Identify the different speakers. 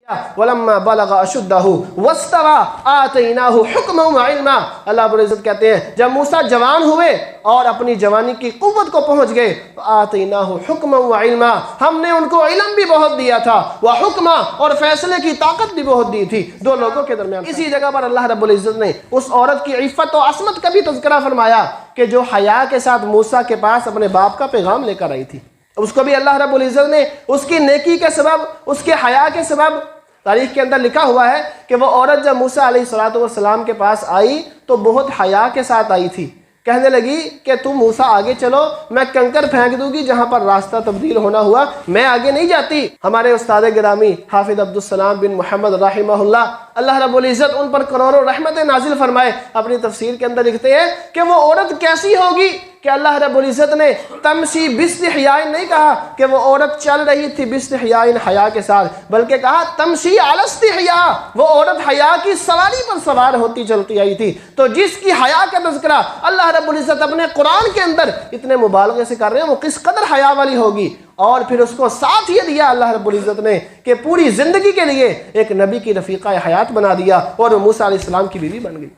Speaker 1: वलम्मा बलग अशुद्धहु वस्तवा आतैनाहु हुक्मन व इल्मा। अल्लाह रब्बुल इज्जत कहते हैं जब मूसा जवान हुए और अपनी जवानी की कुव्वत को पहुंच गए, आतैनाहु हुक्मन व इल्मा, हमने उनको इल्म भी बहुत दिया था, व हुक्मा, और फैसले की ताकत भी बहुत दी थी दो लोगों के दरमियान। इसी जगह पर अल्लाह रब्बुल इज्जत ने उस औरत की इफ़्फ़त और असमत का भी तज़किरा फरमाया कि जो हया के साथ मूसा के पास अपने बाप का पैगाम लेकर आई थी। उसको भी अल्लाह रब्बुल इज्जत ने उसकी नेकी के सबब, उसके हया के सबब, तारीख के अंदर लिखा हुआ है कि वो औरत जब मूसा अलैहिस्सलातु वस्सलाम के पास आई तो बहुत हया के साथ आई थी। कहने लगी कि तुम मूसा आगे चलो, मैं कंकर फेंक दूंगी जहां पर रास्ता तब्दील होना हुआ, मैं आगे नहीं जाती। हमारे उस्ताद गिरामी हाफिज अब्दुल सलाम बिन मोहम्मद राहिमहुल्लाह, अल्लाह रब्बुल इज्जत उन पर करोड़ों रहमतें नाजिल फरमाए, अपनी तफसीर के अंदर लिखते हैं कि वो औरत कैसी होगी कि अल्लाह रब्बुल इज्जत ने तमशी बिस्तिहयाइन नहीं कहा कि वो औरत चल रही थी बिस्तिहयाइन हया के साथ, बल्कि कहा तमशी अलस्तिहया, वो औरत हया की सवारी पर सवार होती चलती आई थी। तो जिसकी हया का तज़किरा अल्लाह रब्बुल इज्जत अपने कुरान के अंदर इतने मुबालगे से कर रहे हैं, वो किस कदर हया वाली होगी। और फिर उसको साथ ये दिया अल्लाह रब्बुल इज्जत ने कि पूरी जिंदगी के लिए एक नबी की रफ़ीक़ा हयात बना दिया और वो मूसा अलैहिस्सलाम की बीवी बन गई।